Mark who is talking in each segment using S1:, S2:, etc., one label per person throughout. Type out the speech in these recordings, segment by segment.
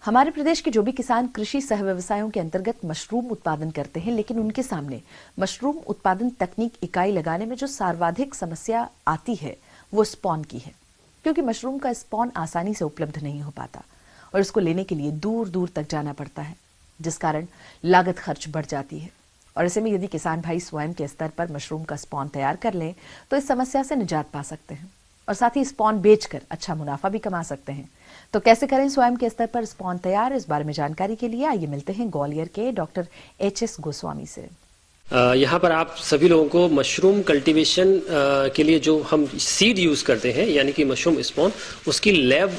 S1: हमारे प्रदेश के जो भी किसान कृषि सह व्यवसायों के अंतर्गत मशरूम उत्पादन करते हैं, लेकिन उनके सामने मशरूम उत्पादन तकनीक इकाई लगाने में जो सर्वाधिक समस्या आती है वो स्पॉन की है, क्योंकि मशरूम का स्पॉन आसानी से उपलब्ध नहीं हो पाता और इसको लेने के लिए दूर दूर तक जाना पड़ता है, जिस कारण लागत खर्च बढ़ जाती है। और ऐसे में यदि किसान भाई स्वयं के स्तर पर मशरूम का स्पॉन तैयार कर लें तो इस समस्या से निजात पा सकते हैं और साथ ही स्पॉन बेचकर अच्छा मुनाफा भी कमा सकते हैं। तो कैसे करें स्वयं के स्तर पर स्पॉन तैयार, इस बारे में जानकारी के लिए आइए मिलते हैं ग्वालियर के डॉक्टर एच.एस. गोस्वामी से।
S2: यहाँ पर आप सभी लोगों को मशरूम कल्टीवेशन के लिए जो हम सीड यूज़ करते हैं, यानी कि मशरूम स्पॉन, उसकी लैब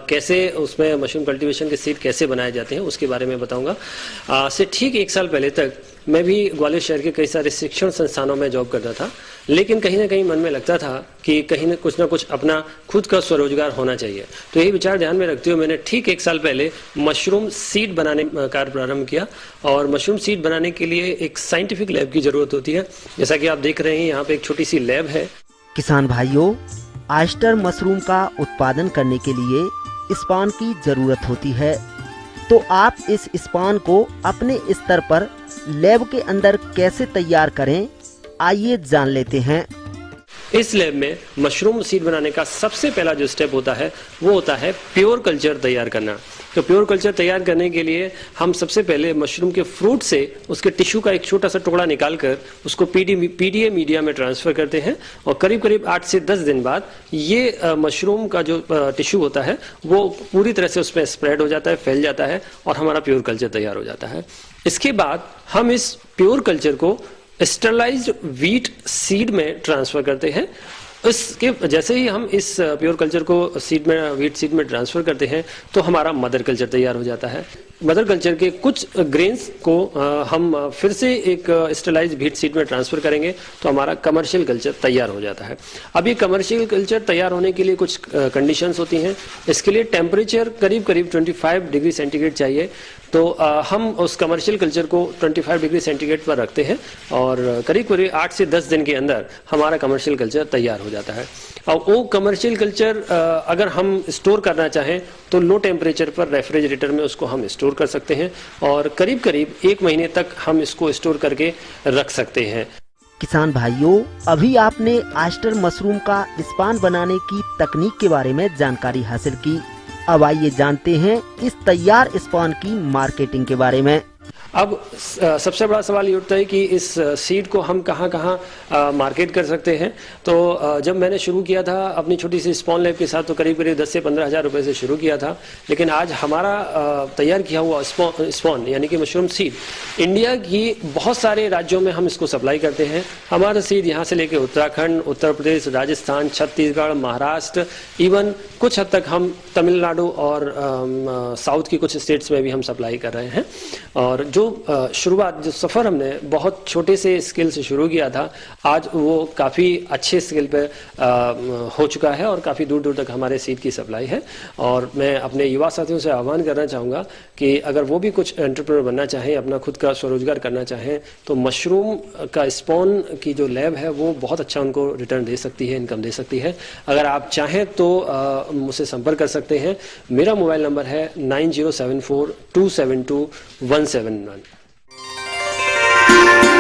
S2: कैसे, उसमें मशरूम कल्टीवेशन के सीड कैसे बनाए जाते हैं उसके बारे में बताऊंगा। से ठीक 1 साल पहले तक मैं भी ग्वालियर शहर के कई सारे शिक्षण संस्थानों में जॉब करता था, लेकिन कहीं ना कहीं मन में लगता था कि कहीं ना कुछ अपना खुद का स्वरोजगार होना चाहिए। तो यही विचार ध्यान में रखते हुए मैंने ठीक 1 साल पहले मशरूम सीड बनाने का कार्य प्रारंभ किया। और मशरूम सीड बनाने के लिए एक साइंटिफिक लैब की जरूरत होती है। जैसा कि आप देख रहे हैं, यहाँ पे एक छोटी सी लैब है।
S3: किसान भाइयों, ऑयस्टर मशरूम का उत्पादन करने के लिए स्पॉन की जरूरत होती है, तो आप इस स्पॉन को अपने स्तर पर लैब के अंदर कैसे तैयार करें, आइए जान लेते हैं।
S2: इस लैब में मशरूम सीड बनाने का सबसे पहला जो स्टेप होता है वो होता है प्योर कल्चर तैयार करना। तो प्योर कल्चर तैयार करने के लिए हम सबसे पहले मशरूम के फ्रूट से उसके टिश्यू का एक छोटा सा टुकड़ा निकालकर उसको पीडीए मीडिया में ट्रांसफर करते हैं और करीब करीब 8 से 10 दिन बाद ये मशरूम का जो टिश्यू होता है वो पूरी तरह से उसमें स्प्रेड हो जाता है, फैल जाता है और हमारा प्योर कल्चर तैयार हो जाता है। इसके बाद हम इस प्योर कल्चर को स्टरलाइज्ड व्हीट सीड में ट्रांसफर करते हैं। इसके जैसे ही हम इस प्योर कल्चर को व्हीट सीड में ट्रांसफर करते हैं तो हमारा मदर कल्चर तैयार हो जाता है। मदर कल्चर के कुछ ग्रेन्स को हम फिर से एक स्टरलाइज्ड व्हीट सीड में ट्रांसफर करेंगे तो हमारा कमर्शियल कल्चर तैयार हो जाता है। अब ये कमर्शियल कल्चर तैयार होने के लिए कुछ कंडीशंस होती हैं। इसके लिए टेम्परेचर करीब 25 डिग्री सेंटीग्रेड चाहिए। तो हम उस कमर्शियल कल्चर को 25 डिग्री सेंटीग्रेड पर रखते हैं और करीब 8 से 10 दिन के अंदर हमारा कमर्शियल कल्चर तैयार हो जाता है। और वो कमर्शियल कल्चर अगर हम स्टोर करना चाहें तो लो टेम्परेचर पर रेफ्रिजरेटर में उसको हम स्टोर कर सकते हैं और करीब करीब 1 महीने तक हम इसको स्टोर करके रख सकते हैं।
S3: किसान भाइयों, अभी आपने ऑयस्टर मशरूम का स्पॉन बनाने की तकनीक के बारे में जानकारी हासिल की। अब आइए जानते हैं इस तैयार स्पॉन की मार्केटिंग के बारे में।
S2: अब सबसे बड़ा सवाल ये उठता है कि इस सीड को हम कहाँ मार्केट कर सकते हैं। तो जब मैंने शुरू किया था अपनी छोटी सी स्पॉन लैब के साथ तो करीब 10 से 15 हज़ार रुपये से शुरू किया था, लेकिन आज हमारा तैयार किया हुआ स्पॉन यानी कि मशरूम सीड इंडिया की बहुत सारे राज्यों में हम इसको सप्लाई करते हैं। हमारा सीड यहाँ से लेकर उत्तराखंड, उत्तर प्रदेश, राजस्थान, छत्तीसगढ़, महाराष्ट्र, इवन कुछ हद तक हम तमिलनाडु और साउथ की कुछ स्टेट्स में भी हम सप्लाई कर रहे हैं। और जो शुरुआत सफ़र हमने बहुत छोटे से स्केल से शुरू किया था, आज वो काफ़ी अच्छे स्केल पे हो चुका है और काफ़ी दूर दूर तक हमारे सीड की सप्लाई है। और मैं अपने युवा साथियों से आह्वान करना चाहूँगा कि अगर वो भी कुछ एंटरप्रेन्योर बनना चाहें, अपना खुद का स्वरोजगार करना चाहें, तो मशरूम का स्पॉन की जो लैब है वो बहुत अच्छा उनको रिटर्न दे सकती है, इनकम दे सकती है। अगर आप चाहें तो मुझसे संपर्क कर सकते हैं। मेरा मोबाइल नंबर है 9074272171।